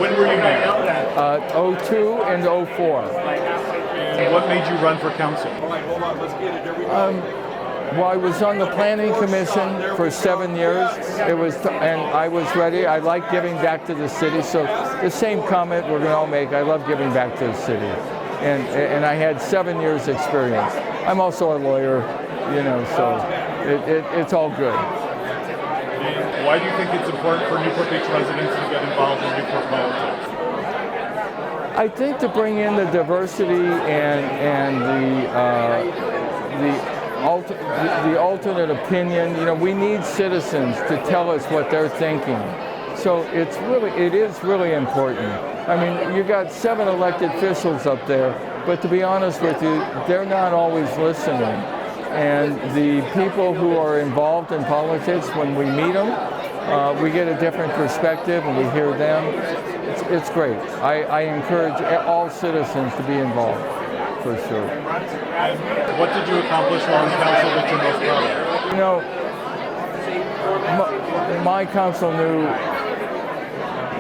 When were you mayor? '02 and '04. And what made you run for council? Well, I was on the planning commission for 7 years. And I was ready. I like giving back to the city. So the same comment we're going to all make. I love giving back to the city, and I had 7 years experience. I'm also a lawyer, so it's all good. And why do you think it's important for Newport Beach residents to get involved in Newport politics? I think to bring in the diversity and the alternate opinion. We need citizens to tell us what they're thinking. So it is really important. I mean, you got 7 elected officials up there, but to be honest with you, they're not always listening. And the people who are involved in politics, when we meet them, we get a different perspective and we hear them. It's great. I encourage all citizens to be involved, for sure. What did you accomplish while in council that you're most proud of? My council knew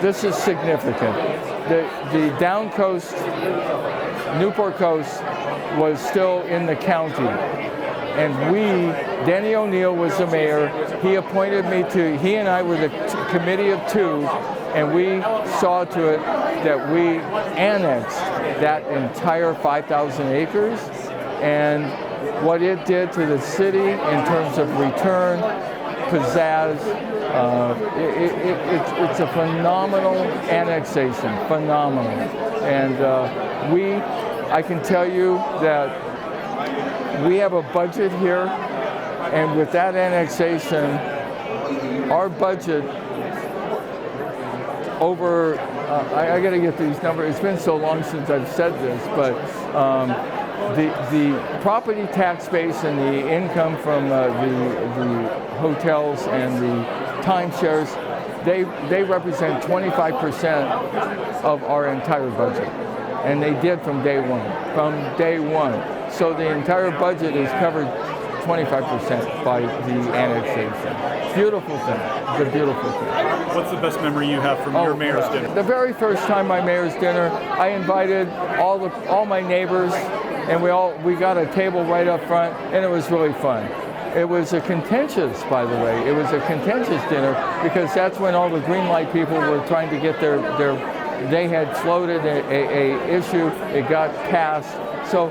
this is significant. The down coast, Newport coast, was still in the county. And Danny O'Neill was the mayor. He appointed me he and I were the committee of 2, and we saw to it that we annexed that entire 5,000 acres. And what it did to the city in terms of return, pizzazz, it's a phenomenal annexation, phenomenal. And I can tell you that we have a budget here, and with that annexation, our budget over, I got to get these numbers, it's been so long since I've said this, but the property tax base and the income from the hotels and the timeshares, they represent 25% of our entire budget. And they did from day one. So the entire budget is covered 25% by the annexation. Beautiful thing. It's a beautiful thing. What's the best memory you have from your mayor's dinner? The very first time my mayor's dinner, I invited all my neighbors, and we got a table right up front, and it was really fun. It was a contentious, by the way. It was a contentious dinner because that's when all the green light people were trying to get they had floated a issue. It got passed. So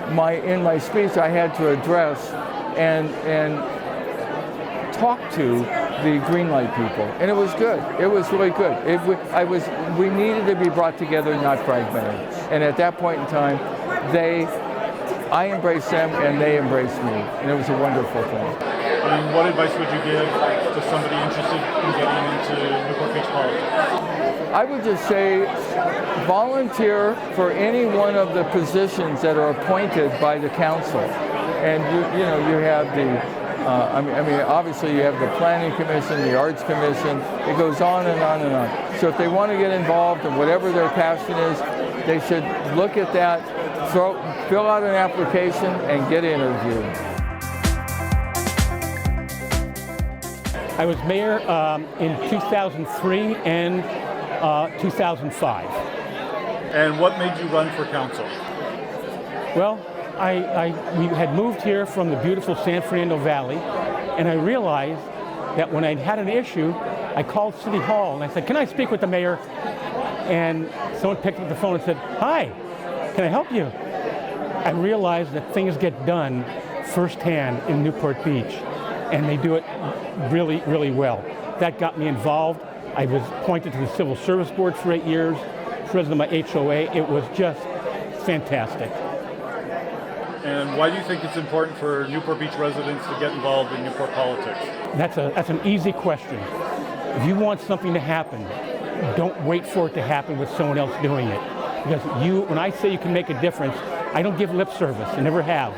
in my speech, I had to address and talk to the green light people, and it was good. It was really good. We needed to be brought together, not fragmented. And at that point in time, I embraced them and they embraced me, and it was a wonderful thing. And what advice would you give to somebody interested in getting into Newport Beach politics? I would just say volunteer for any one of the positions that are appointed by the council. And you have obviously you have the planning commission, the arts commission. It goes on and on and on. So if they want to get involved in whatever their passion is, they should look at that, fill out an application, and get interviewed. I was mayor in 2003 and 2005. And what made you run for council? Well, we had moved here from the beautiful San Fernando Valley, and I realized that when I had an issue, I called City Hall and I said, "Can I speak with the mayor?" And someone picked up the phone and said, "Hi, can I help you?" I realized that things get done firsthand in Newport Beach, and they do it really, really well. That got me involved. I was appointed to the Civil Service Board for 8 years, president of my HOA. It was just fantastic. And why do you think it's important for Newport Beach residents to get involved in Newport politics? That's an easy question. If you want something to happen, don't wait for it to happen with someone else doing it. Because when I say you can make a difference, I don't give lip service, I never have,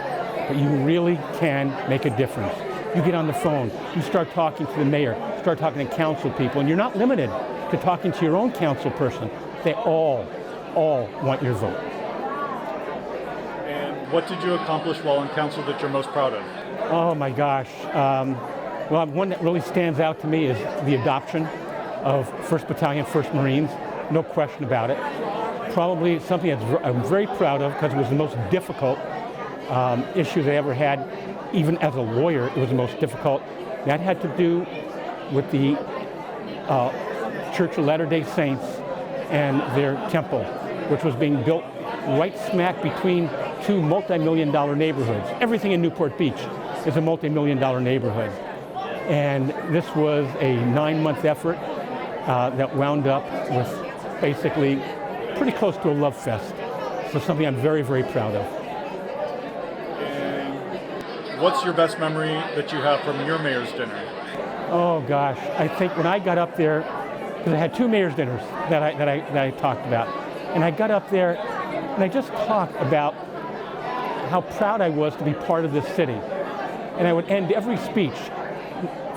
but you really can make a difference. You get on the phone, you start talking to the mayor, start talking to council people, and you're not limited to talking to your own council person. They all want your vote. And what did you accomplish while in council that you're most proud of? Oh my gosh. Well, one that really stands out to me is the adoption of 1st Battalion, 1st Marines. no question about it. Probably something that I'm very proud of because it was the most difficult issues I ever had. Even as a lawyer, it was the most difficult. That had to do with the Church of Latter-day Saints and their temple, which was being built right smack between two multi-million-dollar neighborhoods. Everything in Newport Beach is a multi-million-dollar neighborhood. And this was a 9-month effort that wound up with basically pretty close to a love fest. So something I'm very, very proud of. And what's your best memory that you have from your mayor's dinner? Oh gosh, I think when I got up there, because I had 2 mayor's dinners that I talked about, and I got up there and I just talked about how proud I was to be part of this city. And I would end every speech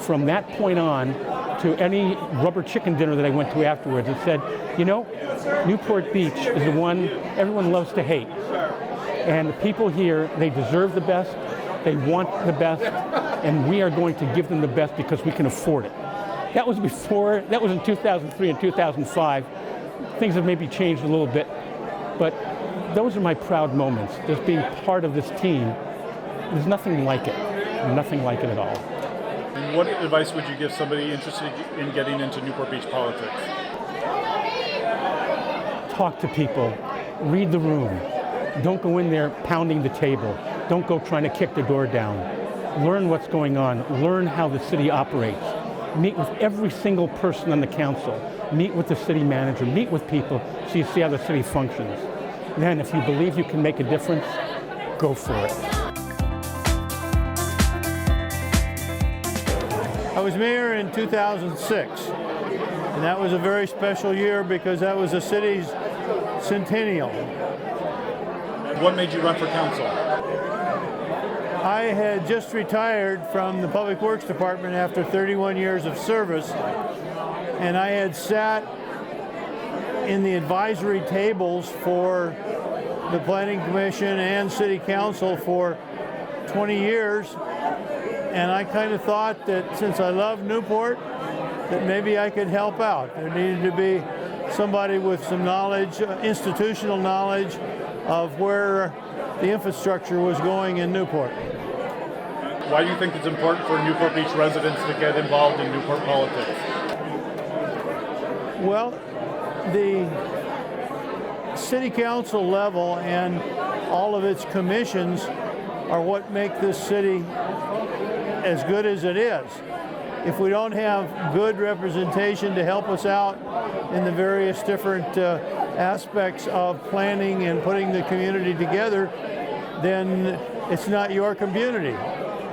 from that point on to any rubber chicken dinner that I went to afterwards and said, you know, Newport Beach is the one everyone loves to hate. And the people here, they deserve the best, they want the best, and we are going to give them the best because we can afford it. That was before, that was in 2003 and 2005. Things have maybe changed a little bit, but those are my proud moments. Just being part of this team, there's nothing like it. Nothing like it at all. And what advice would you give somebody interested in getting into Newport Beach politics? Talk to people. Read the room. Don't go in there pounding the table. Don't go trying to kick the door down. Learn what's going on. Learn how the city operates. Meet with every single person on the council. Meet with the city manager. Meet with people so you see how the city functions. Then, if you believe you can make a difference, go for it. I was mayor in 2006, and that was a very special year because that was the city's centennial. And what made you run for council? I had just retired from the Public Works Department after 31 years of service, and I had sat in the advisory tables for the Planning Commission and City Council for 20 years. And I kind of thought that since I love Newport, that maybe I could help out. There needed to be somebody with some knowledge, institutional knowledge of where the infrastructure was going in Newport. Why do you think it's important for Newport Beach residents to get involved in Newport politics? Well, the City Council level and all of its commissions are what make this city as good as it is. If we don't have good representation to help us out in the various different aspects of planning and putting the community together, then it's not your community.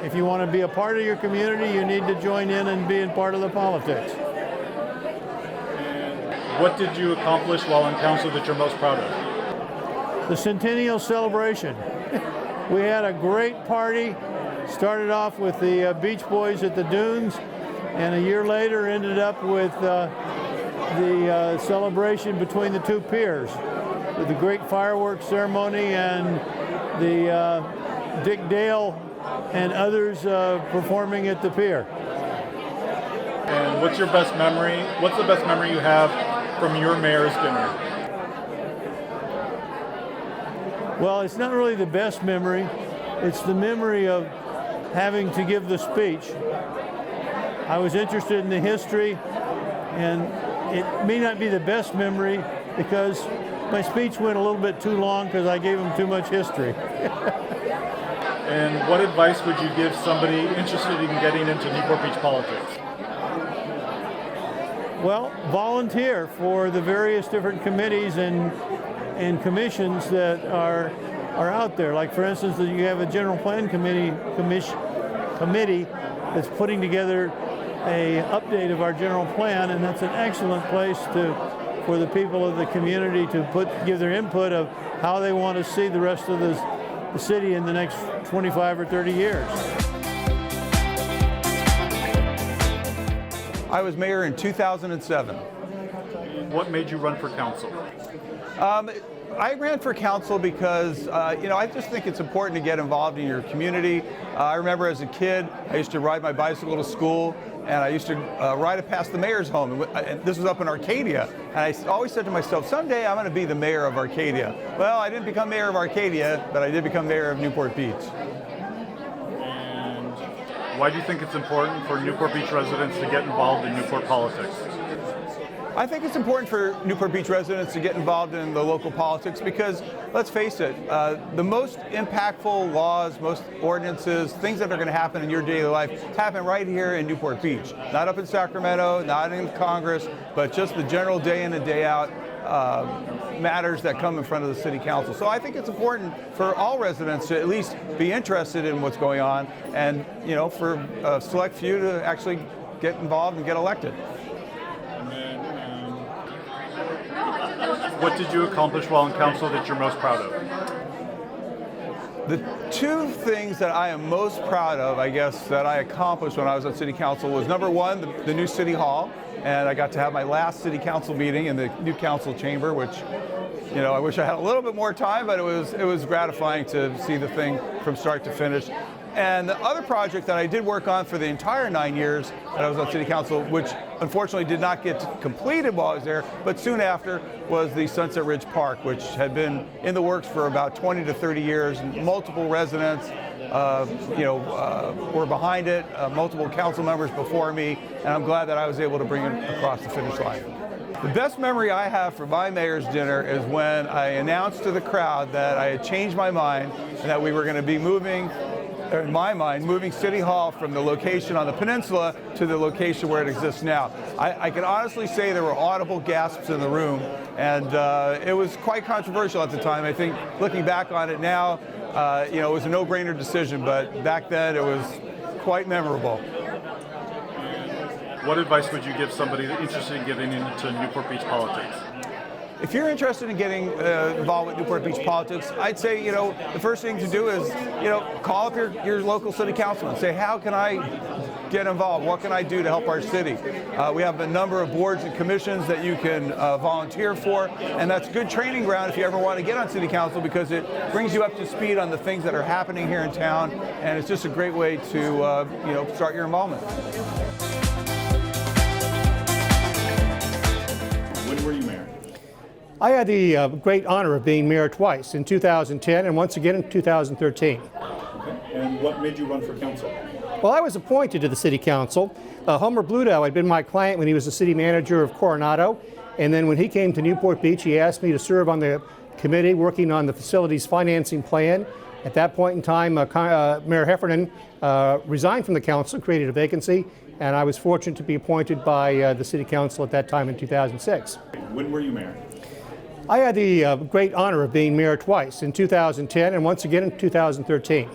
If you want to be a part of your community, you need to join in and be in part of the politics. What did you accomplish while in council that you're most proud of? The centennial celebration. We had a great party. Started off with the Beach Boys at the Dunes, and a year later ended up with the celebration between the two piers, with the great fireworks ceremony and the Dick Dale and others performing at the pier. And what's your best memory? What's the best memory you have from your mayor's dinner? Well, it's not really the best memory. It's the memory of having to give the speech. I was interested in the history, and it may not be the best memory because my speech went a little bit too long because I gave them too much history. And what advice would you give somebody interested in getting into Newport Beach politics? Well, volunteer for the various different committees and commissions that are out there. Like, for instance, you have a general plan committee that's putting together a update of our general plan, and that's an excellent place for the people of the community to give their input of how they want to see the rest of the city in the next 25 or 30 years. I was mayor in 2007. What made you run for council? I ran for council because, I just think it's important to get involved in your community. I remember as a kid, I used to ride my bicycle to school, and I used to ride it past the mayor's home. And this was up in Arcadia, and I always said to myself, someday I'm going to be the mayor of Arcadia. Well, I didn't become mayor of Arcadia, but I did become mayor of Newport Beach. And why do you think it's important for Newport Beach residents to get involved in Newport politics? I think it's important for Newport Beach residents to get involved in the local politics because, let's face it, the most impactful laws, most ordinances, things that are going to happen in your daily life happen right here in Newport Beach. Not up in Sacramento, not in Congress, but just the general day in and day out matters that come in front of the City Council. So I think it's important for all residents to at least be interested in what's going on and, you know, for a select few to actually get involved and get elected. What did you accomplish while in council that you're most proud of? The two things that I am most proud of, I guess, that I accomplished when I was on City Council was number one, the new City Hall, and I got to have my last City Council meeting in the new council chamber, which, you know, I wish I had a little bit more time, but it was gratifying to see the thing from start to finish. And the other project that I did work on for the entire 9 years that I was on City Council, which unfortunately did not get completed while I was there, but soon after, was the Sunset Ridge Park, which had been in the works for about 20 to 30 years. Multiple residents, were behind it, multiple council members before me, and I'm glad that I was able to bring it across the finish line. The best memory I have for my mayor's dinner is when I announced to the crowd that I had changed my mind and that we were going to be moving, in my mind, moving City Hall from the location on the peninsula to the location where it exists now. I can honestly say there were audible gasps in the room, and it was quite controversial at the time. I think looking back on it now, it was a no-brainer decision, but back then it was quite memorable. What advice would you give somebody interested in getting into Newport Beach politics? If you're interested in getting involved with Newport Beach politics, I'd say, the first thing to do is, call up your local city councilman. Say, how can I get involved? What can I do to help our city? We have a number of boards and commissions that you can volunteer for, and that's good training ground if you ever want to get on city council because it brings you up to speed on the things that are happening here in town, and it's just a great way to, start your involvement. When were you mayor? I had the great honor of being mayor twice, in 2010 and once again in 2013. Okay. And what made you run for council? Well, I was appointed to the city council. Homer Bludow had been my client when he was the city manager of Coronado, and then when he came to Newport Beach, he asked me to serve on the committee working on the facilities financing plan. At that point in time, Mayor Heffernan resigned from the council, created a vacancy, and I was fortunate to be appointed by the city council at that time in 2006. When were you mayor? I had the great honor of being mayor twice, in 2010 and once again in 2013.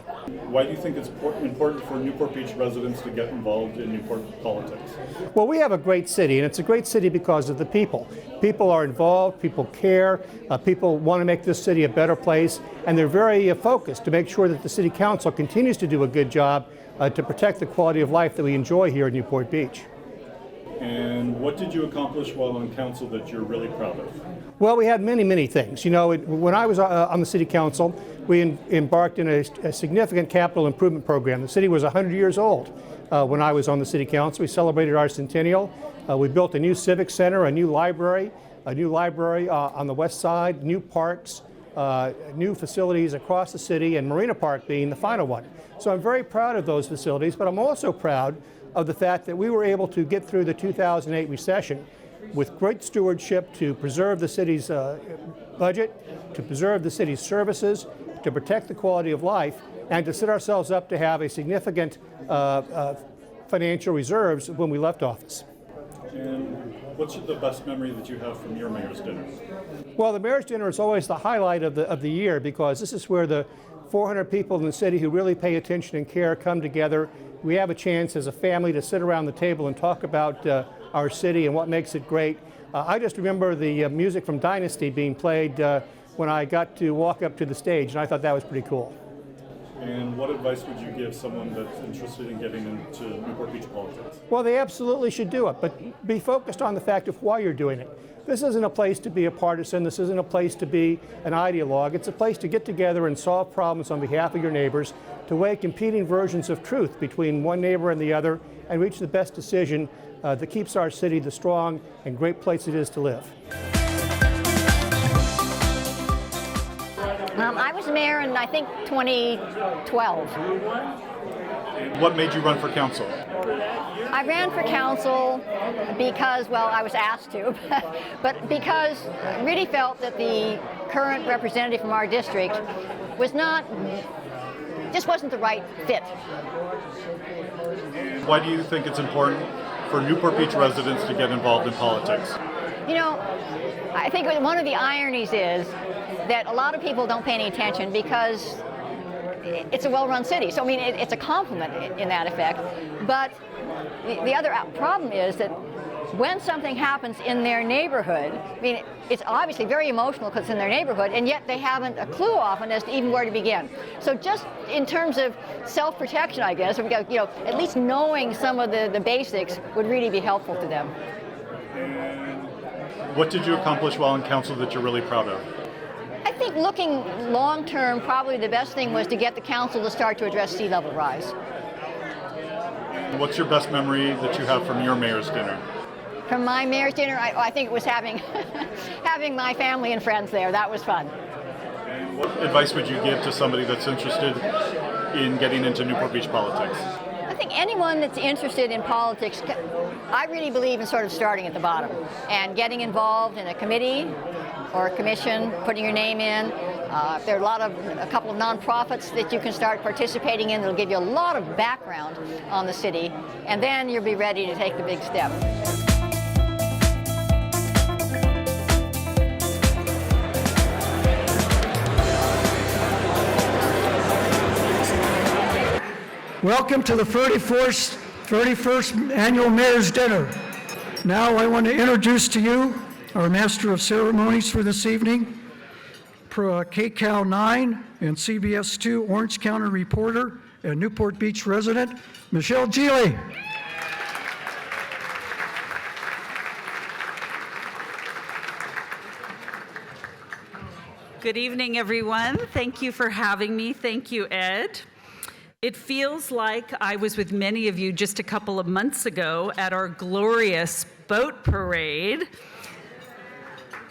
Why do you think it's important for Newport Beach residents to get involved in Newport politics? Well, we have a great city, and it's a great city because of the people. People are involved, people care, people want to make this city a better place, and they're very focused to make sure that the city council continues to do a good job to protect the quality of life that we enjoy here in Newport Beach. And what did you accomplish while on council that you're really proud of? Well, we had many, many things. When I was on the city council, we embarked in a significant capital improvement program. The city was 100 years old when I was on the city council. We celebrated our centennial. We built a new civic center, a new library on the west side, new parks, new facilities across the city, and Marina Park being the final one. So I'm very proud of those facilities, but I'm also proud of the fact that we were able to get through the 2008 recession with great stewardship to preserve the city's budget, to preserve the city's services, to protect the quality of life, and to set ourselves up to have a significant financial reserves when we left office. And what's the best memory that you have from your mayor's dinner? Well, the mayor's dinner is always the highlight of the year because this is where the 400 people in the city who really pay attention and care come together. We have a chance as a family to sit around the table and talk about our city and what makes it great. I just remember the music from Dynasty being played when I got to walk up to the stage, and I thought that was pretty cool. And what advice would you give someone that's interested in getting into Newport Beach politics? Well, they absolutely should do it, but be focused on the fact of why you're doing it. This isn't a place to be a partisan. This isn't a place to be an ideologue. It's a place to get together and solve problems on behalf of your neighbors, to weigh competing versions of truth between one neighbor and the other, and reach the best decision that keeps our city the strong and great place it is to live. I was mayor in, I think, 2012. What made you run for council? I ran for council because, well, I was asked to, but because I really felt that the current representative from our district just wasn't the right fit. Why do you think it's important for Newport Beach residents to get involved in politics? You know, I think one of the ironies is that a lot of people don't pay any attention because it's a well-run city. So, I mean, it's a compliment in that effect. But the other problem is that when something happens in their neighborhood, I mean, it's obviously very emotional because it's in their neighborhood, and yet they haven't a clue often as to even where to begin. So just in terms of self-protection, I guess, at least knowing some of the basics would really be helpful to them. What did you accomplish while in council that you're really proud of? I think looking long-term, probably the best thing was to get the council to start to address sea level rise. What's your best memory that you have from your mayor's dinner? From my mayor's dinner, I think it was having my family and friends there. That was fun. And what advice would you give to somebody that's interested in getting into Newport Beach politics? I think anyone that's interested in politics, I really believe in sort of starting at the bottom and getting involved in a committee or a commission, putting your name in. There are a couple of nonprofits that you can start participating in that'll give you a lot of background on the city, and then you'll be ready to take the big step. Welcome to the 31st Annual Mayor's Dinner. Now I want to introduce to you our Master of Ceremonies for this evening, KCAL 9 and CBS 2 Orange County reporter and Newport Beach resident, Michelle Geely. Good evening, everyone. Thank you for having me. Thank you, Ed. It feels like I was with many of you just a couple of months ago at our glorious boat parade.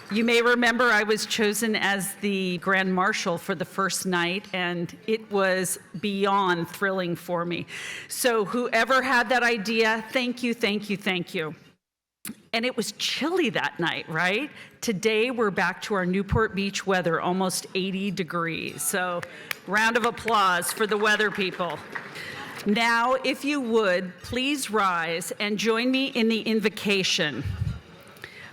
You may remember I was chosen as the Grand Marshal for the first night, and it was beyond thrilling for me. So whoever had that idea, thank you, thank you, thank you. And it was chilly that night, right? Today we're back to our Newport Beach weather, almost 80 degrees. So round of applause for the weather people. Now, if you would, please rise and join me in the invocation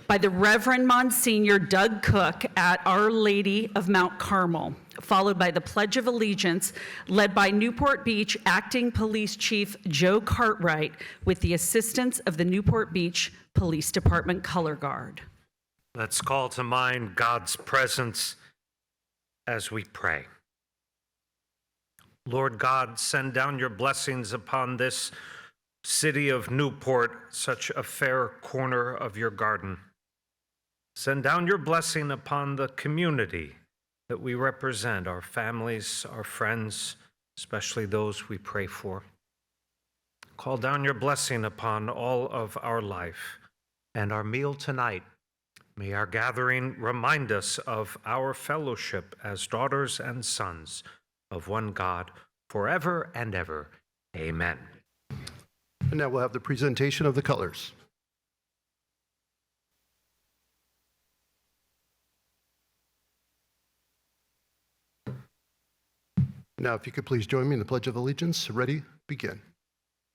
by the Reverend Monsignor Doug Cook at Our Lady of Mount Carmel, followed by the Pledge of Allegiance led by Newport Beach Acting Police Chief Joe Cartwright with the assistance of the Newport Beach Police Department Color Guard. Let's call to mind God's presence as we pray. Lord God, send down your blessings upon this city of Newport, such a fair corner of your garden. Send down your blessing upon the community that we represent, our families, our friends, especially those we pray for. Call down your blessing upon all of our life and our meal tonight. May our gathering remind us of our fellowship as daughters and sons of one God forever and ever. Amen. And now we'll have the presentation of the colors. Now, if you could please join me in the Pledge of Allegiance. Ready? Begin.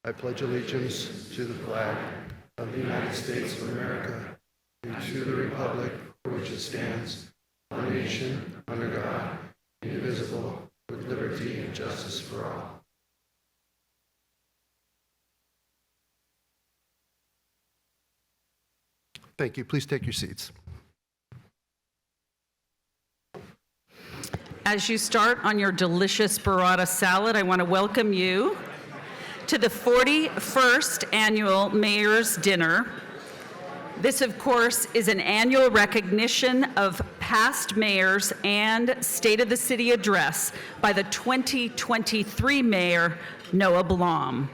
I pledge allegiance to the flag of the United States of America and to the republic for which it stands, one nation, under God, indivisible, with liberty and justice for all. Thank you. Please take your seats. As you start on your delicious burrata salad, I want to welcome you to the 41st Annual Mayor's Dinner. This, of course, is an annual recognition of past mayors and State of the City address by the 2023 Mayor, Noah Blum.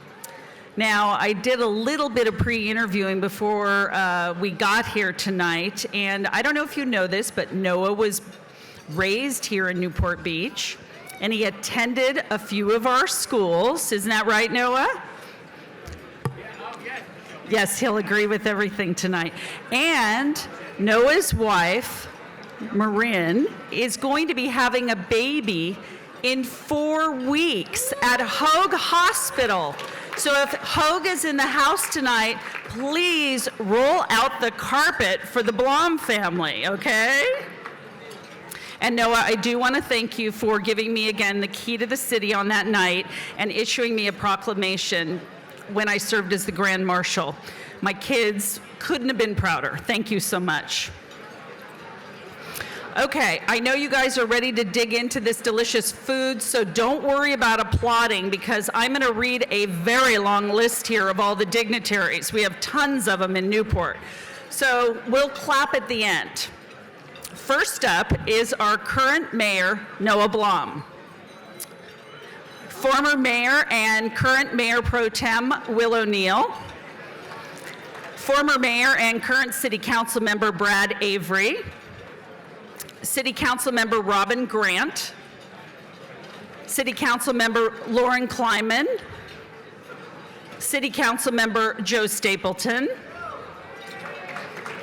Now, I did a little bit of pre-interviewing before we got here tonight, and I don't know if you know this, but Noah was raised here in Newport Beach, and he attended a few of our schools. Isn't that right, Noah? Yes, he'll agree with everything tonight. And Noah's wife, Marin, is going to be having a baby in 4 weeks at Hoag Hospital. So if Hoag is in the house tonight, please roll out the carpet for the Blom family, okay? And Noah, I do want to thank you for giving me again the key to the city on that night and issuing me a proclamation when I served as the Grand Marshal. My kids couldn't have been prouder. Thank you so much. Okay, I know you guys are ready to dig into this delicious food, so don't worry about applauding because I'm going to read a very long list here of all the dignitaries. We have tons of them in Newport. So we'll clap at the end. First up is our current mayor, Noah Blom. Former mayor and current mayor pro tem, Will O'Neill. Former mayor and current city council member, Brad Avery. City Council Member Robin Grant, City Council Member Lauren Kleiman, City Council Member Joe Stapleton,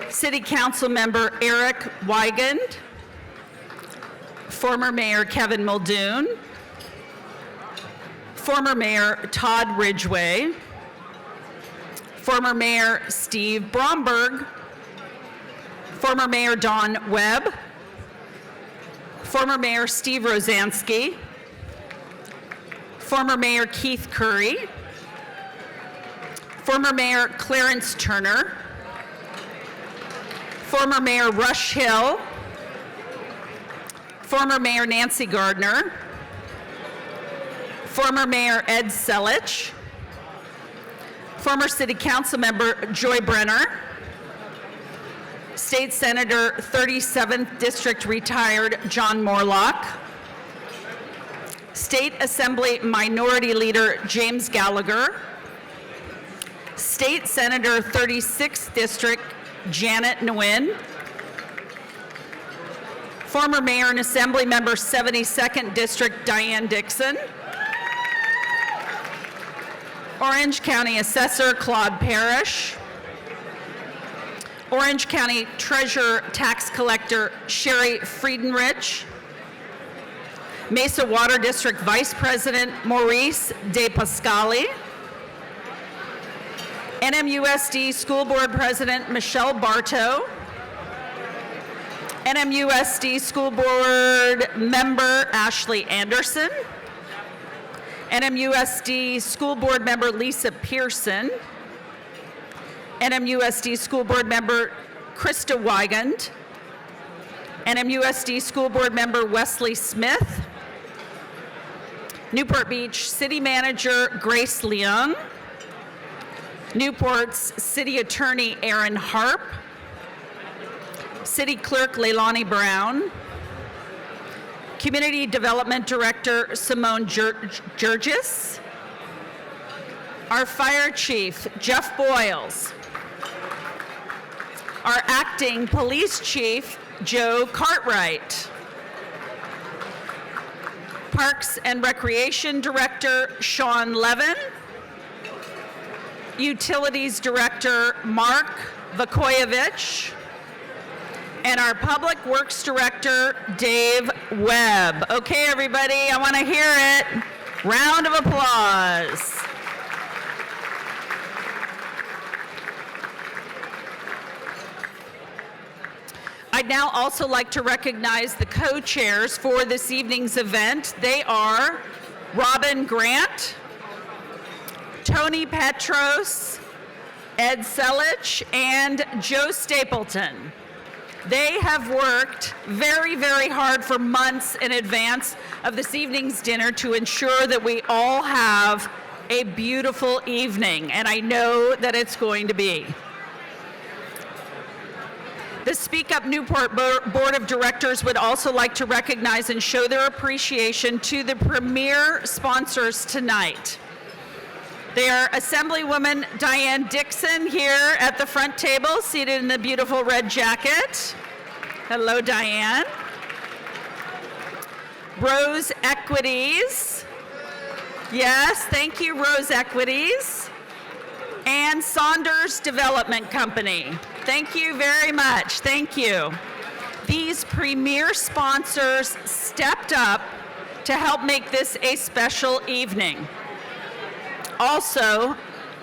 City Council Member Eric Weigand, former Mayor Kevin Muldoon, former Mayor Todd Ridgway, former Mayor Steve Bromberg, former Mayor Don Webb, former Mayor Steve Rosansky, former Mayor Keith Curry, former Mayor Clarence Turner, former Mayor Rush Hill, former Mayor Nancy Gardner, former Mayor Ed Selich, former City Council Member Joy Brenner, State Senator 37th District retired John Morlock, State Assembly Minority Leader James Gallagher, State Senator 36th District Janet Nguyen, former Mayor and Assembly Member 72nd District Diane Dixon, Orange County Assessor Claude Parrish, Orange County Treasurer Tax Collector Sherry Friedenrich, Mesa Water District Vice President Maurice De Pascali, NMUSD School Board President Michelle Bartow, NMUSD School Board Member Ashley Anderson, NMUSD School Board Member Lisa Pearson, NMUSD School Board Member Krista Weigand, NMUSD School Board Member Wesley Smith, Newport Beach City Manager Grace Leung, Newport's City Attorney Aaron Harp, City Clerk Leilani Brown, Community Development Director Simone Jurgis, our Fire Chief Jeff Boyles, our Acting Police Chief Joe Cartwright, Parks and Recreation Director Sean Levin, Utilities Director Mark Vakoyevich, and our Public Works Director Dave Webb. Okay, everybody, I want to hear it. Round of applause. I'd now also like to recognize the co-chairs for this evening's event. They are Robin Grant, Tony Petros, Ed Selich, and Joe Stapleton. They have worked very, very hard for months in advance of this evening's dinner to ensure that we all have a beautiful evening, and I know that it's going to be. The Speak Up Newport Board of Directors would also like to recognize and show their appreciation to the premier sponsors tonight. They are Assemblywoman Diane Dixon here at the front table, seated in the beautiful red jacket. Hello, Diane. Rose Equities. Yes, thank you, Rose Equities. And Saunders Development Company. Thank you very much. Thank you. These premier sponsors stepped up to help make this a special evening. Also,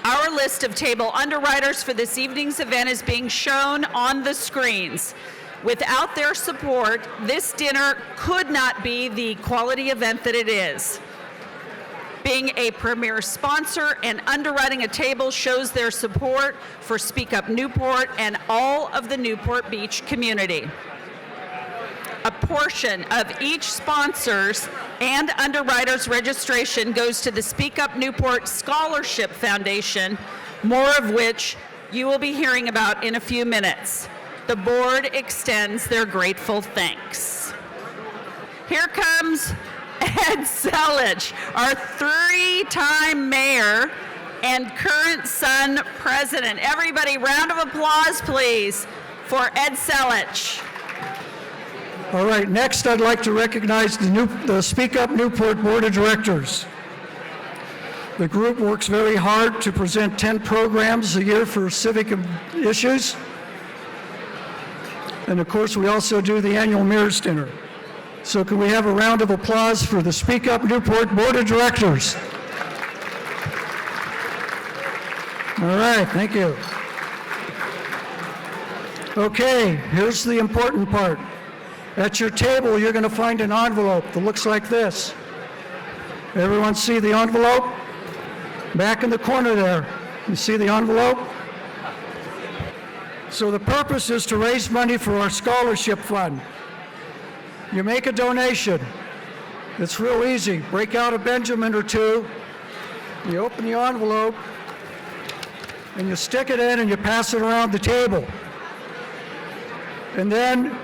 our list of table underwriters for this evening's event is being shown on the screens. Without their support, this dinner could not be the quality event that it is. Being a premier sponsor and underwriting a table shows their support for Speak Up Newport and all of the Newport Beach community. A portion of each sponsor's and underwriter's registration goes to the Speak Up Newport Scholarship Foundation, more of which you will be hearing about in a few minutes. The board extends their grateful thanks. Here comes Ed Selich, our three-time mayor and current Sun president. Everybody, round of applause, please, for Ed Selich. All right, next I'd like to recognize the Speak Up Newport Board of Directors. The group works very hard to present 10 programs a year for civic issues. And of course, we also do the annual Mayor's Dinner. So can we have a round of applause for the Speak Up Newport Board of Directors? All right, thank you. Okay, here's the important part. At your table, you're going to find an envelope that looks like this. Everyone see the envelope? Back in the corner there. You see the envelope? So the purpose is to raise money for our scholarship fund. You make a donation. It's real easy. Break out a Benjamin or two. You open the envelope, and you stick it in, and you pass it around the table. And then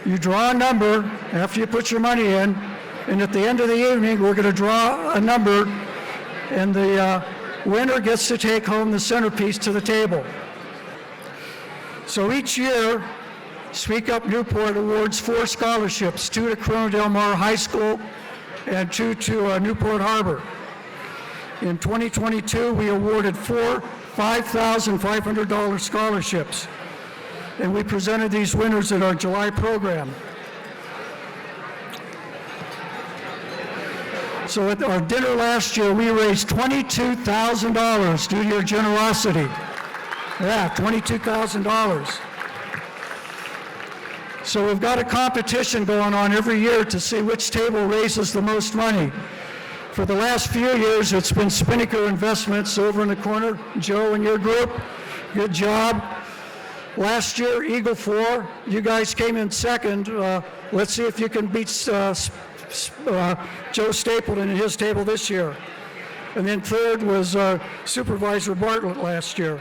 you draw a number after you put your money in, and at the end of the evening, we're going to draw a number, and the winner gets to take home the centerpiece to the table. So each year, Speak Up Newport awards 4 scholarships, 2 to Corona Del Mar High School and 2 to Newport Harbor. In 2022, we awarded 4 $5,500 scholarships, and we presented these winners at our July program. So at our dinner last year, we raised $22,000 due to your generosity. Yeah, $22,000. So we've got a competition going on every year to see which table raises the most money. For the last few years, it's been Spinnaker Investments over in the corner. Joe and your group, good job. Last year, Eagle 4, you guys came in second. Let's see if you can beat Joe Stapleton and his table this year. And then third was Supervisor Bartlett last year.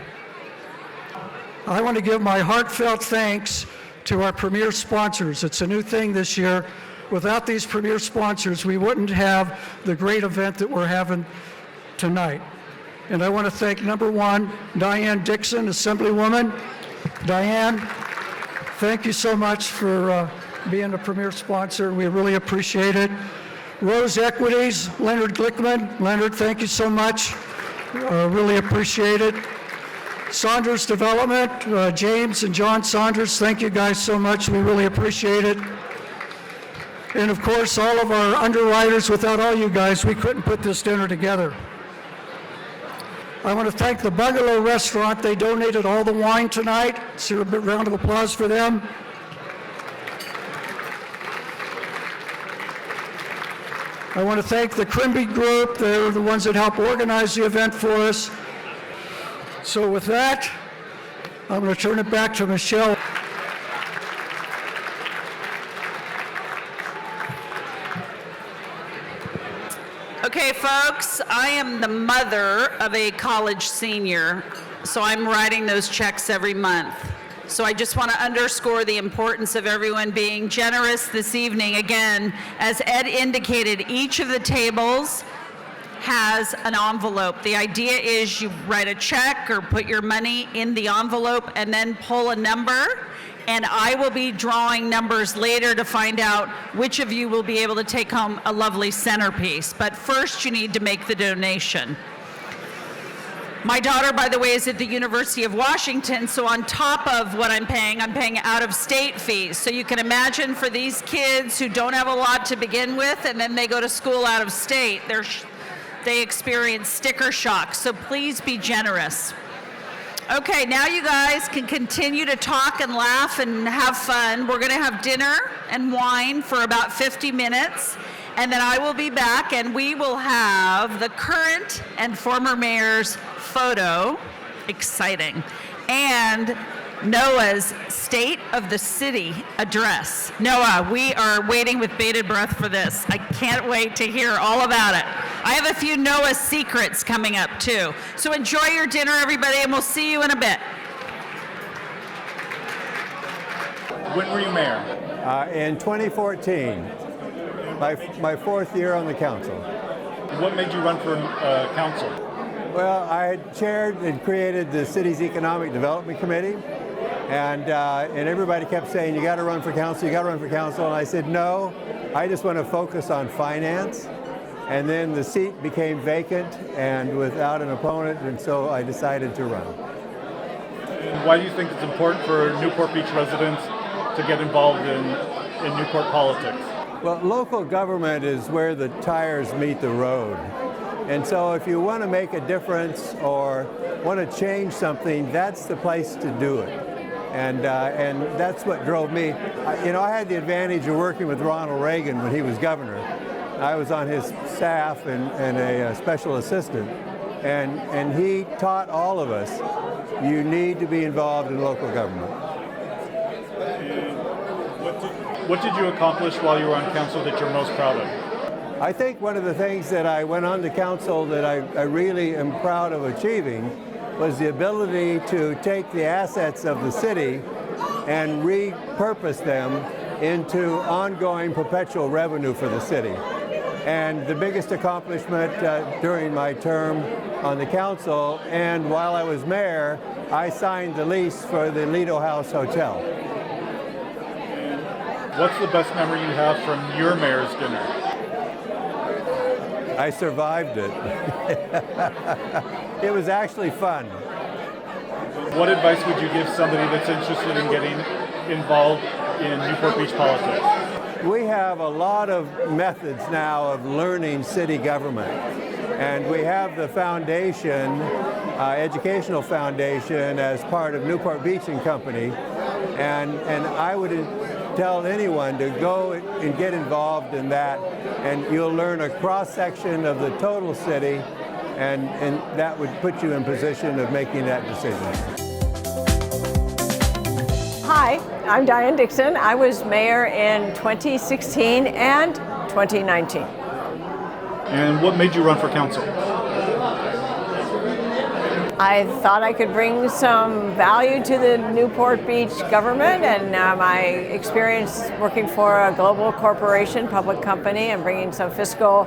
I want to give my heartfelt thanks to our premier sponsors. It's a new thing this year. Without these premier sponsors, we wouldn't have the great event that we're having tonight. And I want to thank, number one, Diane Dixon, Assemblywoman. Diane, thank you so much for being a premier sponsor. We really appreciate it. Rose Equities, Leonard Glickman. Leonard, thank you so much. Really appreciate it. Saunders Development, James and John Saunders, thank you guys so much. We really appreciate it. And of course, all of our underwriters. Without all you guys, we couldn't put this dinner together. I want to thank the Bungalow Restaurant. They donated all the wine tonight. So a big round of applause for them. I want to thank the Crimby Group. They're the ones that helped organize the event for us. So with that, I'm going to turn it back to Michelle. Okay, folks, I am the mother of a college senior, so I'm writing those checks every month. So I just want to underscore the importance of everyone being generous this evening. Again, as Ed indicated, each of the tables has an envelope. The idea is you write a check or put your money in the envelope and then pull a number. And I will be drawing numbers later to find out which of you will be able to take home a lovely centerpiece. But first you need to make the donation. My daughter, by the way, is at the University of Washington, so on top of what I'm paying out-of-state fees. So you can imagine for these kids who don't have a lot to begin with, and then they go to school out of state, they experience sticker shock. So please be generous. Okay, now you guys can continue to talk and laugh and have fun. We're going to have dinner and wine for about 50 minutes. And then I will be back and we will have the current and former mayor's photo, exciting, and Noah's State of the City address. Noah, we are waiting with bated breath for this. I can't wait to hear all about it. I have a few Noah secrets coming up too. So enjoy your dinner, everybody, and we'll see you in a bit. When were you mayor? In 2014, my fourth year on the council. What made you run for council? Well, I had chaired and created the city's Economic Development Committee, and everybody kept saying, you got to run for council, you got to run for council, and I said, no, I just want to focus on finance. And then the seat became vacant and without an opponent, and so I decided to run. And why do you think it's important for Newport Beach residents to get involved in Newport politics? Well, local government is where the tires meet the road. And so if you want to make a difference or want to change something, that's the place to do it. And that's what drove me. I had the advantage of working with Ronald Reagan when he was governor. I was on his staff and a special assistant. And he taught all of us, you need to be involved in local government. What did you accomplish while you were on council that you're most proud of? I think one of the things that I went on to council that I really am proud of achieving was the ability to take the assets of the city and repurpose them into ongoing perpetual revenue for the city. And the biggest accomplishment during my term on the council and while I was mayor, I signed the lease for the Lido House Hotel. What's the best memory you have from your mayor's dinner? I survived it. It was actually fun. What advice would you give somebody that's interested in getting involved in Newport Beach politics? We have a lot of methods now of learning city government. And we have the foundation, educational foundation, as part of Newport Beach and Company. And I would tell anyone to go and get involved in that, and you'll learn a cross-section of the total city, and that would put you in position of making that decision. Hi, I'm Diane Dixon. I was mayor in 2016 and 2019. And what made you run for council? I thought I could bring some value to the Newport Beach government, and my experience working for a global corporation, public company, and bringing some fiscal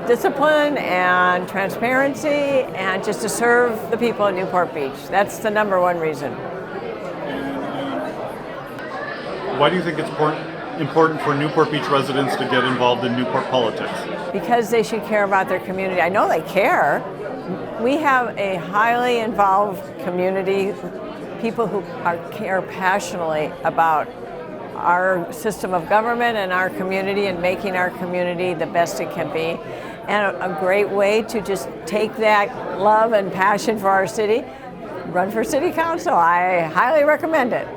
discipline and transparency, and just to serve the people in Newport Beach. That's the number one reason. Why do you think it's important for Newport Beach residents to get involved in Newport politics? Because they should care about their community. I know they care. We have a highly involved community, people who care passionately about our system of government and our community and making our community the best it can be. And a great way to just take that love and passion for our city, run for city council. I highly recommend it.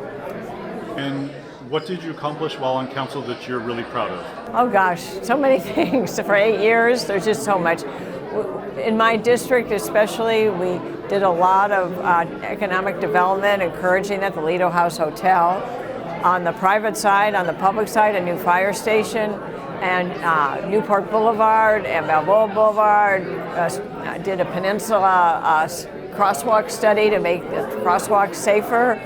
And what did you accomplish while on council that you're really proud of? Oh gosh, so many things. For 8 years, there's just so much. In my district especially, we did a lot of economic development, encouraging that, the Lido House Hotel. On the private side, on the public side, a new fire station, and Newport Boulevard and Balboa Boulevard. Did a peninsula crosswalk study to make the crosswalks safer.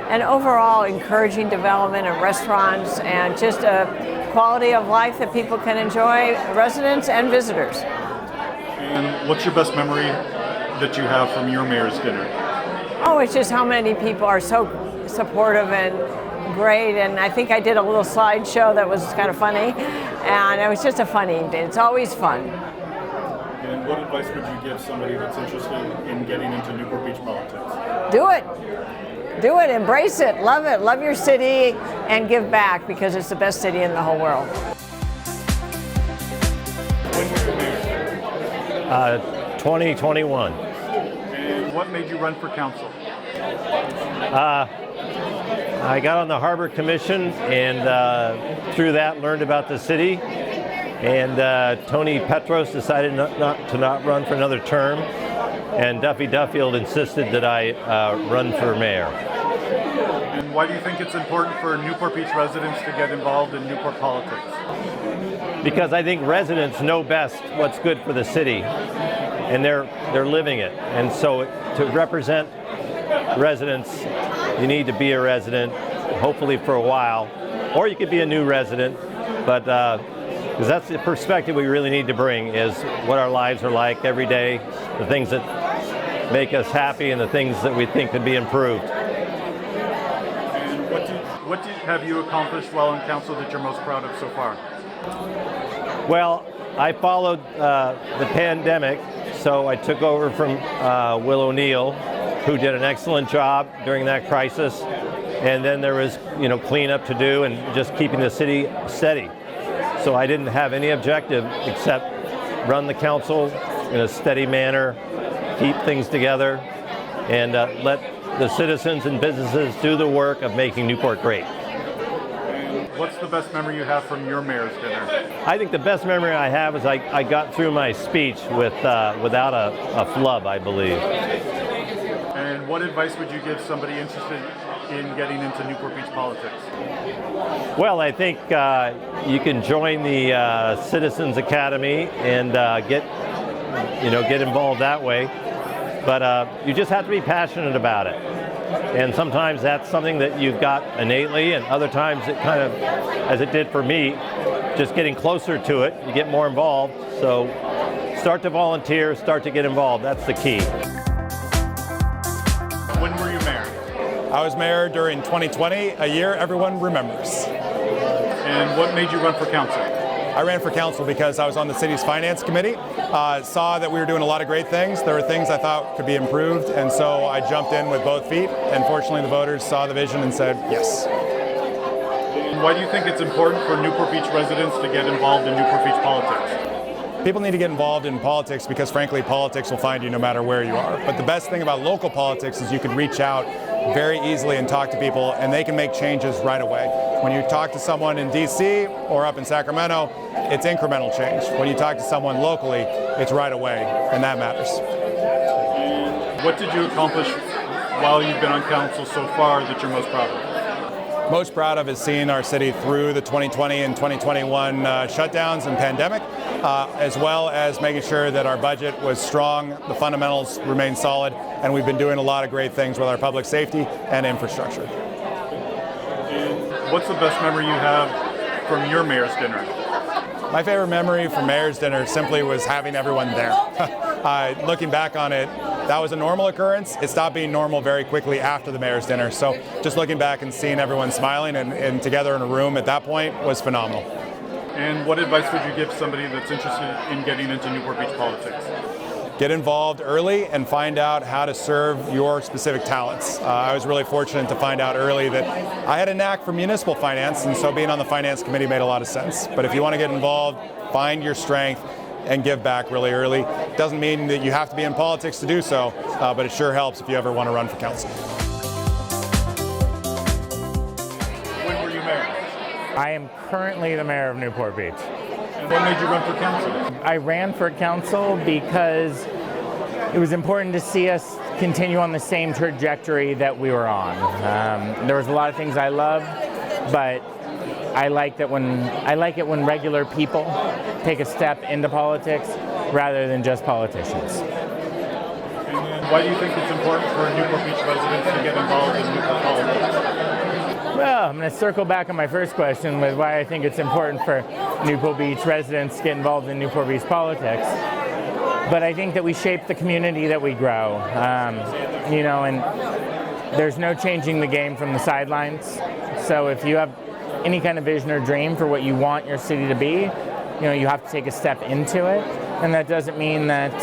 and overall encouraging development of restaurants and just a quality of life that people can enjoy, residents and visitors. And what's your best memory that you have from your mayor's dinner? Oh, it's just how many people are so supportive and great, and I think I did a little slideshow that was kind of funny, and it was just a fun evening. It's always fun. And what advice would you give somebody that's interested in getting into Newport Beach politics? Do it. Do it, embrace it, love your city, and give back because it's the best city in the whole world. When were you mayor? 2021. And what made you run for council? I got on the Harbor Commission and through that learned about the city. And Tony Petros decided to not run for another term. And Duffy Duffield insisted that I run for mayor. And why do you think it's important for Newport Beach residents to get involved in Newport politics? Because I think residents know best what's good for the city, and they're living it. And so to represent residents, you need to be a resident, hopefully for a while, or you could be a new resident, but because that's the perspective we really need to bring, is what our lives are like every day, the things that make us happy and the things that we think could be improved. And what have you accomplished while in council that you're most proud of so far? Well, I followed the pandemic, so I took over from Will O'Neill, who did an excellent job during that crisis, and then there was cleanup to do and just keeping the city steady. So I didn't have any objective except run the council in a steady manner, keep things together, and let the citizens and businesses do the work of making Newport great. And what's the best memory you have from your mayor's dinner? I think the best memory I have is I got through my speech without a flub, I believe. And what advice would you give somebody interested in getting into Newport Beach politics? Well, I think you can join the Citizens Academy and get involved that way. But you just have to be passionate about it. And sometimes that's something that you've got innately, and other times it kind of, as it did for me, just getting closer to it, you get more involved. So start to volunteer, start to get involved. That's the key. When were you mayor? I was mayor during 2020, a year everyone remembers. And what made you run for council? I ran for council because I was on the city's finance committee, saw that we were doing a lot of great things. There were things I thought could be improved, and so I jumped in with both feet, and fortunately the voters saw the vision and said yes. And why do you think it's important for Newport Beach residents to get involved in Newport Beach politics? People need to get involved in politics because frankly politics will find you no matter where you are. But the best thing about local politics is you can reach out very easily and talk to people, and they can make changes right away. When you talk to someone in DC or up in Sacramento, it's incremental change. When you talk to someone locally, it's right away, and that matters. And what did you accomplish while you've been on council so far that you're most proud of? Most proud of is seeing our city through the 2020 and 2021 shutdowns and pandemic, as well as making sure that our budget was strong, the fundamentals remain solid, and we've been doing a lot of great things with our public safety and infrastructure. And what's the best memory you have from your mayor's dinner? My favorite memory from mayor's dinner simply was having everyone there. Looking back on it, that was a normal occurrence. It stopped being normal very quickly after the mayor's dinner. So just looking back and seeing everyone smiling and together in a room at that point was phenomenal. And what advice would you give somebody that's interested in getting into Newport Beach politics? Get involved early and find out how to serve your specific talents. I was really fortunate to find out early that I had a knack for municipal finance, and so being on the finance committee made a lot of sense. But if you want to get involved, find your strength and give back really early. Doesn't mean that you have to be in politics to do so, but it sure helps if you ever want to run for council. When were you mayor? I am currently the mayor of Newport Beach. And what made you run for council? I ran for council because it was important to see us continue on the same trajectory that we were on. There was a lot of things I loved, but I like it when regular people take a step into politics rather than just politicians. And then why do you think it's important for Newport Beach residents to get involved in Newport politics? Well, I'm going to circle back on my first question with why I think it's important for Newport Beach residents to get involved in Newport Beach politics. But I think that we shape the community that we grow, and there's no changing the game from the sidelines. So if you have any kind of vision or dream for what you want your city to be, you have to take a step into it. And that doesn't mean that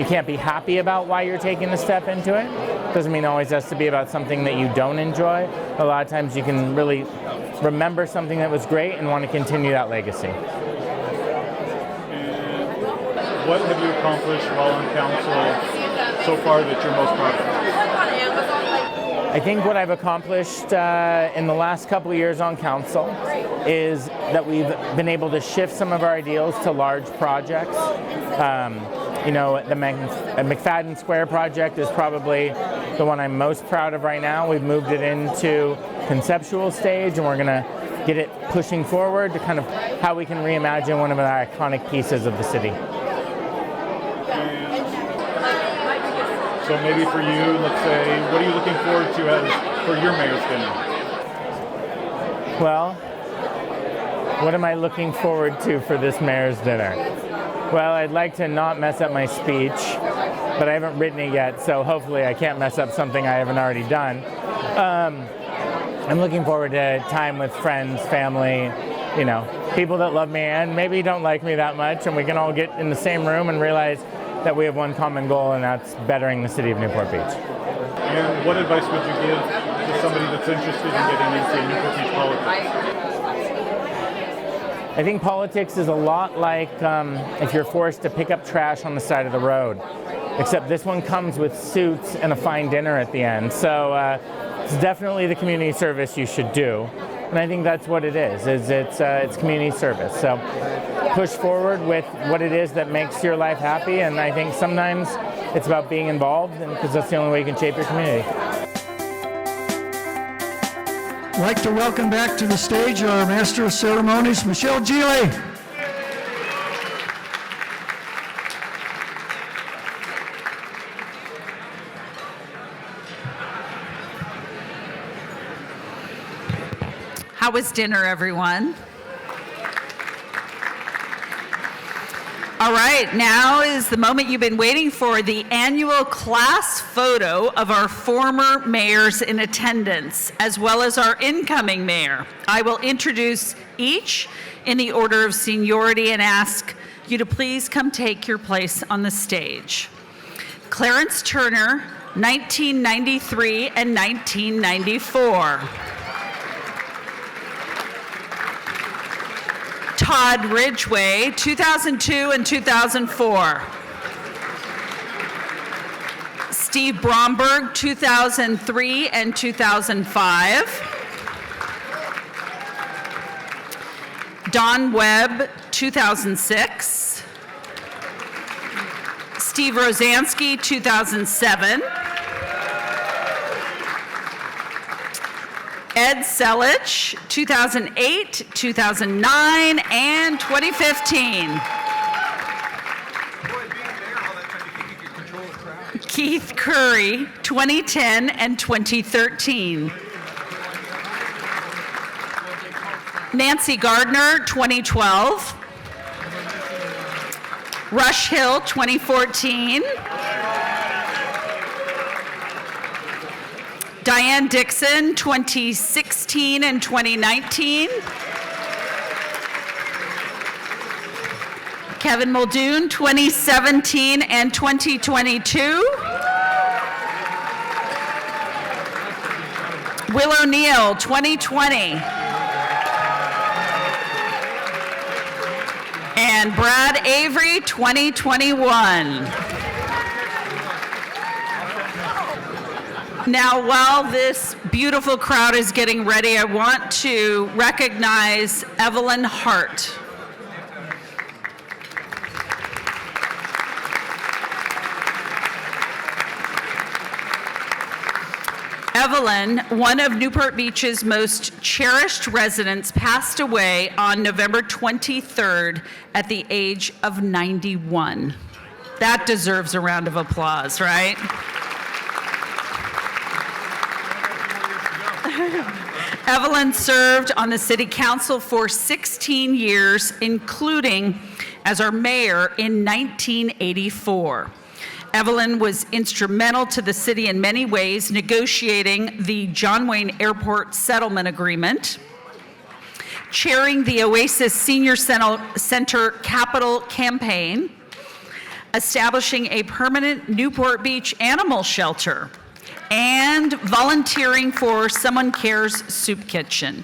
you can't be happy about why you're taking a step into it. Doesn't mean it always has to be about something that you don't enjoy. A lot of times you can really remember something that was great and want to continue that legacy. And what have you accomplished while on council so far that you're most proud of? I think what I've accomplished in the last couple of years on council is that we've been able to shift some of our ideals to large projects. The McFadden Square project is probably the one I'm most proud of right now. We've moved it into conceptual stage, and we're going to get it pushing forward to kind of how we can reimagine one of the iconic pieces of the city. So maybe for you, let's say, what are you looking forward to for your mayor's dinner? Well, what am I looking forward to for this mayor's dinner? Well, I'd like to not mess up my speech, but I haven't written it yet, so hopefully I can't mess up something I haven't already done. I'm looking forward to time with friends, family, people that love me and maybe don't like me that much, and we can all get in the same room and realize that we have one common goal, and that's bettering the city of Newport Beach. And what advice would you give to somebody that's interested in getting into Newport Beach politics? I think politics is a lot like if you're forced to pick up trash on the side of the road, except this one comes with suits and a fine dinner at the end. So it's definitely the community service you should do. And I think that's what it is it's community service. So push forward with what it is that makes your life happy, and I think sometimes it's about being involved, because that's the only way you can shape your community. I'd like to welcome back to the stage our Master of Ceremonies, Michelle Gile. How was dinner, everyone? All right, now is the moment you've been waiting for, the annual class photo of our former mayors in attendance, as well as our incoming mayor. I will introduce each in the order of seniority and ask you to please come take your place on the stage. Clarence Turner, 1993 and 1994. Todd Ridgway, 2002 and 2004. Steve Bromberg, 2003 and 2005. Don Webb, 2006. Steve Rosansky, 2007. Ed Selich, 2008, 2009, and 2015. Keith Curry, 2010 and 2013. Nancy Gardner, 2012. Rush Hill, 2014. Diane Dixon, 2016 and 2019. Kevin Muldoon, 2017 and 2022. Will O'Neill, 2020. And Brad Avery, 2021. Now, while this beautiful crowd is getting ready, I want to recognize Evelyn Hart. Evelyn, one of Newport Beach's most cherished residents, passed away on November 23rd at the age of 91. That deserves a round of applause, right? Evelyn served on the City Council for 16 years, including as our mayor in 1984. Evelyn was instrumental to the city in many ways, negotiating the John Wayne Airport Settlement Agreement, chairing the Oasis Senior Center Capital Campaign, establishing a permanent Newport Beach animal shelter, and volunteering for Someone Cares Soup Kitchen.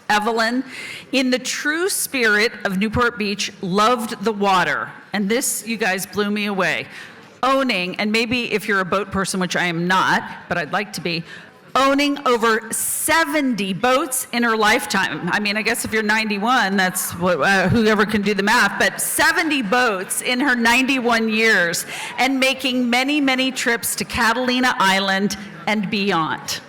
Evelyn, in the true spirit of Newport Beach, loved the water. And this, you guys, blew me away. Owning, and maybe if you're a boat person, which I am not, but I'd like to be, owning over 70 boats in her lifetime. I mean, I guess if you're 91, that's whoever can do the math, but 70 boats in her 91 years, and making many, many trips to Catalina Island and beyond.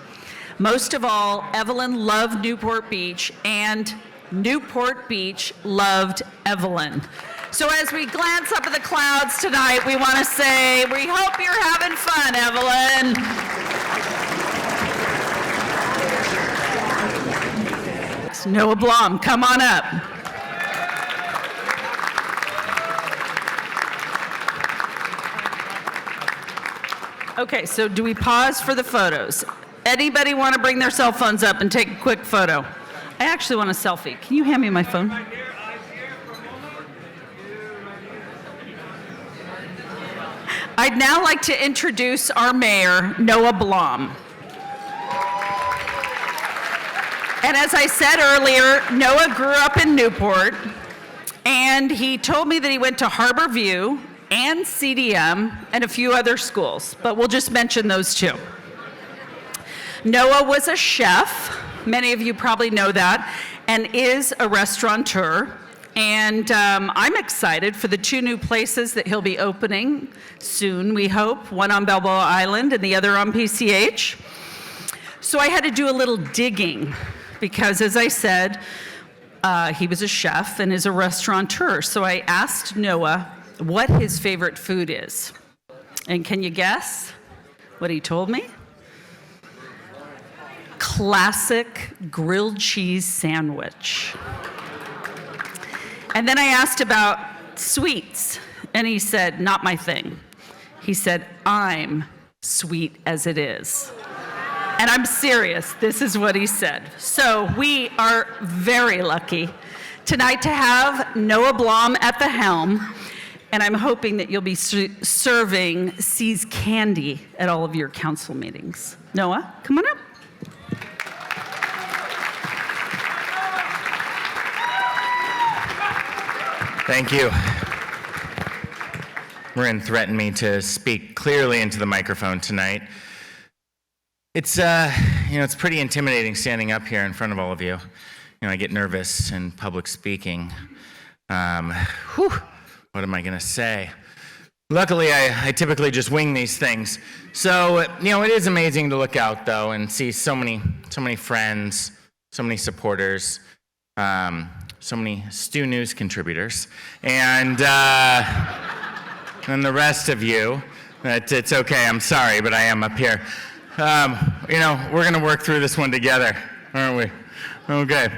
Most of all, Evelyn loved Newport Beach, and Newport Beach loved Evelyn. So as we glance up at the clouds tonight, we want to say, we hope you're having fun, Evelyn. Noah Blum, come on up. Okay, so do we pause for the photos? Anybody want to bring their cell phones up and take a quick photo? I actually want a selfie. Can you hand me my phone? I'd now like to introduce our mayor, Noah Blum. And as I said earlier, Noah grew up in Newport, and he told me that he went to Harbor View and CDM and a few other schools, but we'll just mention those two. Noah was a chef, many of you probably know that, and is a restaurateur. And I'm excited for the two new places that he'll be opening soon, we hope, one on Balboa Island and the other on PCH. So I had to do a little digging because, as I said, he was a chef and is a restaurateur. So I asked Noah what his favorite food is. And can you guess what he told me? Classic grilled cheese sandwich. And then I asked about sweets, and he said, not my thing. He said, I'm sweet as it is. And I'm serious, this is what he said. So we are very lucky tonight to have Noah Blum at the helm, and I'm hoping that you'll be serving See's candy at all of your council meetings. Noah, come on up. Thank you. Marin threatened me to speak clearly into the microphone tonight. It's it's pretty intimidating standing up here in front of all of you. I get nervous in public speaking. What am I gonna say? Luckily, I typically just wing these things. So, it is amazing to look out though and see so many friends, so many supporters, so many Stew News contributors, and the rest of you. It's okay, I'm sorry, but I am up here. We're gonna work through this one together, aren't we? Okay.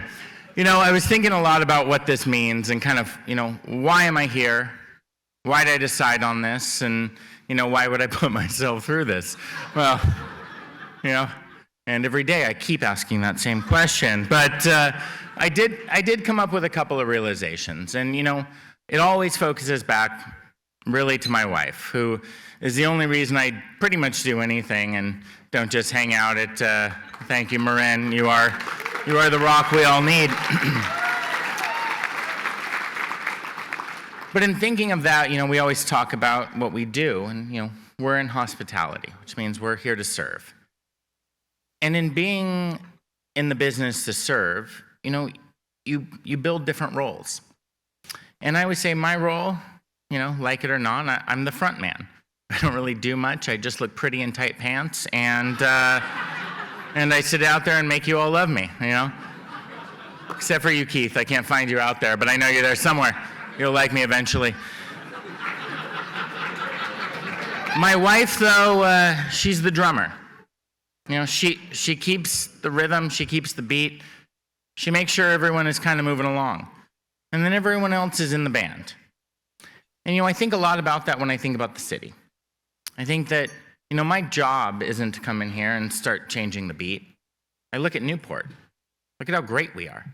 I was thinking a lot about what this means and kind of, why am I here? Why did I decide on this? And, why would I put myself through this? Well, and every day I keep asking that same question, but I did come up with a couple of realizations, and it always focuses back really to my wife, who is the only reason I pretty much do anything and don't just hang out at, thank you, Marin, you are the rock we all need. But in thinking of that, we always talk about what we do, and we're in hospitality, which means we're here to serve. And in being in the business to serve, you build different roles. And I would say my role, like it or not, I'm the front man. I don't really do much. I just look pretty in tight pants, and I sit out there and make you all love me, Except for you, Keith. I can't find you out there, but I know you're there somewhere. You'll like me eventually. My wife, though, she's the drummer. You know, she keeps the rhythm, she keeps the beat. She makes sure everyone is kind of moving along. And then everyone else is in the band. And, you know, I think a lot about that when I think about the city. I think that, you know, my job isn't to come in here and start changing the beat. I look at Newport. Look at how great we are.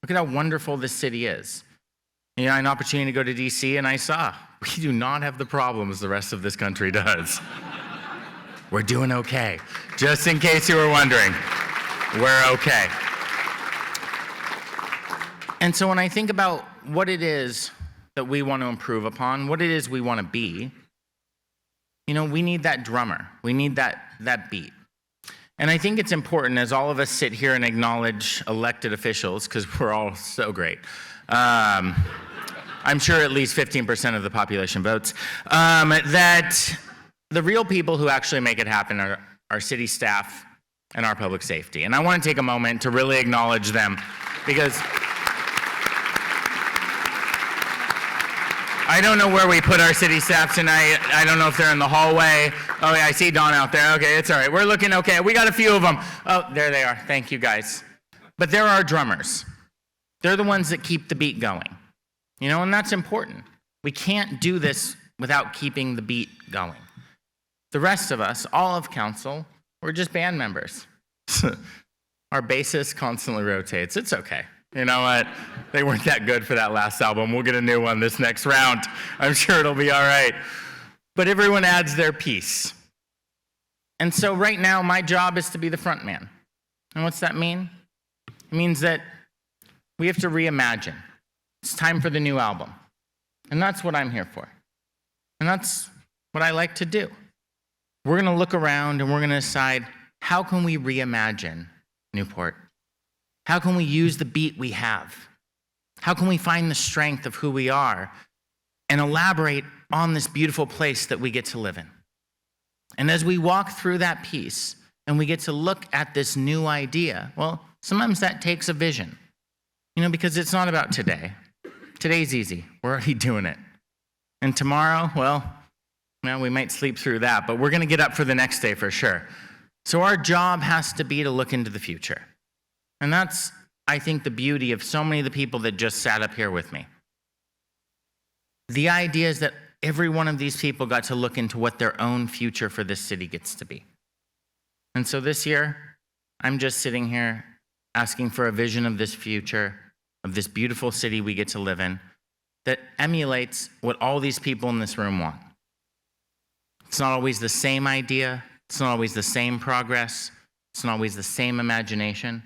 Look at how wonderful this city is. You know, I had an opportunity to go to DC, and I saw we do not have the problems the rest of this country does. We're doing okay. Just in case you were wondering, we're okay. And so when I think about what it is that we want to improve upon, what it is we want to be, you know, we need that drummer. We need that beat. And I think it's important as all of us sit here and acknowledge elected officials, because we're all so great. I'm sure at least 15% of the population votes, that the real people who actually make it happen are our city staff and our public safety. And I want to take a moment to really acknowledge them, because I don't know where we put our city staff tonight. I don't know if they're in the hallway. Oh, yeah, I see Dawn out there. Okay, it's all right. We're looking okay. We got a few of them. Oh, there they are. Thank you, guys. But there are drummers. They're the ones that keep the beat going. You know, and that's important. We can't do this without keeping the beat going. The rest of us, all of council, we're just band members. Our bassist constantly rotates. It's okay. You know what? They weren't that good for that last album. We'll get a new one this next round. I'm sure it'll be all right. But everyone adds their piece. And so right now, my job is to be the front man. And what's that mean? It means that we have to reimagine. It's time for the new album. And that's what I'm here for. And that's what I like to do. We're going to look around and we're going to decide, how can we reimagine Newport? How can we use the beat we have? How can we find the strength of who we are and elaborate on this beautiful place that we get to live in? And as we walk through that piece and we get to look at this new idea, well, sometimes that takes a vision, you know, because it's not about today. Today's easy. We're already doing it. And tomorrow, well, we might sleep through that, but we're going to get up for the next day for sure. So our job has to be to look into the future. And that's, I think, the beauty of so many of the people that just sat up here with me. The idea is that every one of these people got to look into what their own future for this city gets to be. And so this year, I'm just sitting here asking for a vision of this future, of this beautiful city we get to live in, that emulates what all these people in this room want. It's not always the same idea. It's not always the same progress. It's not always the same imagination.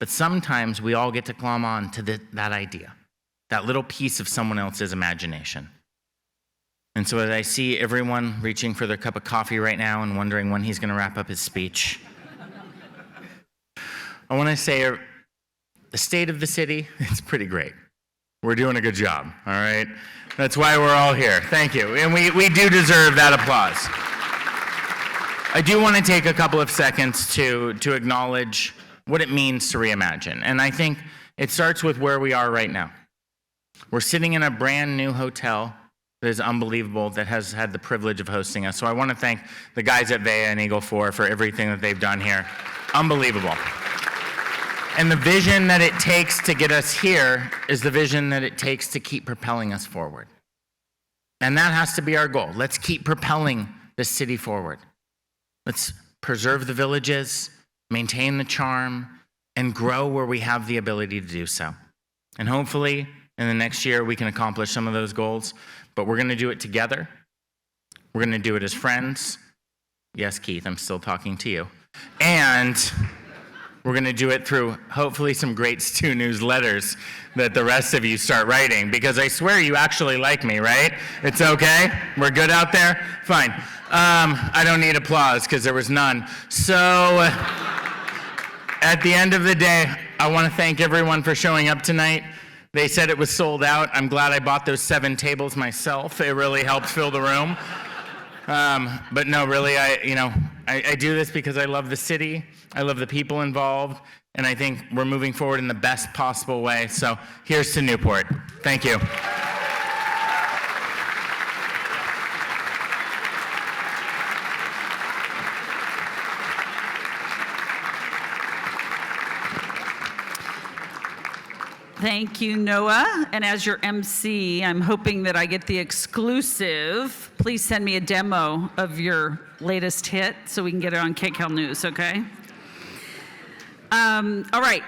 But sometimes we all get to climb on to that idea, that little piece of someone else's imagination. And so as I see everyone reaching for their cup of coffee right now and wondering when he's going to wrap up his speech, I want to say the state of the city, it's pretty great. We're doing a good job, all right? That's why we're all here. Thank you. And we do deserve that applause. I do want to take a couple of seconds to acknowledge what it means to reimagine. And I think it starts with where we are right now. We're sitting in a brand new hotel that is unbelievable, that has had the privilege of hosting us. So I want to thank the guys at VEA and Eagle 4 for everything that they've done here. Unbelievable. And the vision that it takes to get us here is the vision that it takes to keep propelling us forward. And that has to be our goal. Let's keep propelling this city forward. Let's preserve the villages, maintain the charm, and grow where we have the ability to do so. And hopefully, in the next year, we can accomplish some of those goals, but we're going to do it together. We're going to do it as friends. Yes, Keith, I'm still talking to you. And we're going to do it through, hopefully, some great Stu newsletters that the rest of you start writing, because I swear you actually like me, right? It's okay? We're good out there? Fine. I don't need applause, because there was none. So at the end of the day, I want to thank everyone for showing up tonight. They said it was sold out. I'm glad I bought those 7 tables myself. It really helped fill the room. But no, really, I do this because I love the city. I love the people involved. And I think we're moving forward in the best possible way. So here's to Newport. Thank you. Thank you, Noah. And as your MC, I'm hoping that I get the exclusive. Please send me a demo of your latest hit so we can get it on KCAL News, okay? All right,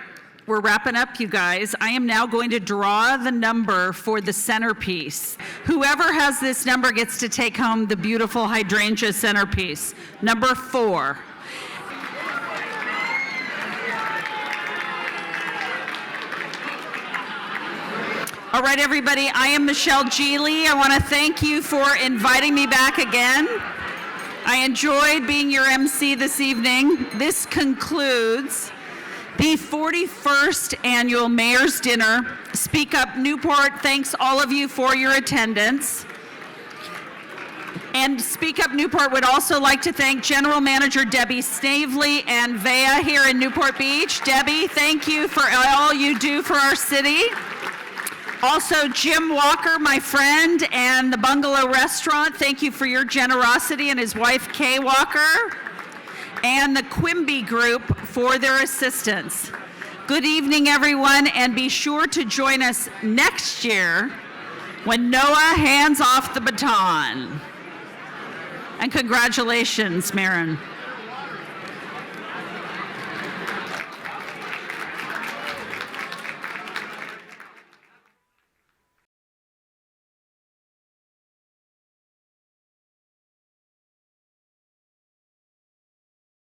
we're wrapping up, you guys. I am now going to draw the number for the centerpiece. Whoever has this number gets to take home the beautiful hydrangea centerpiece. Number 4. All right, everybody, I am Michelle Geely. I want to thank you for inviting me back again. I enjoyed being your MC this evening. This concludes the 41st Annual Mayor's Dinner. Speak Up Newport thanks all of you for your attendance. And Speak Up Newport would also like to thank General Manager Debbie Snavely and VEA here in Newport Beach. Debbie, thank you for all you do for our city. Also, Jim Walker, my friend, and the Bungalow Restaurant, thank you for your generosity, and his wife, Kay Walker, and the Quimby Group for their assistance. Good evening, everyone, and be sure to join us next year when Noah hands off the baton. And congratulations, Marin.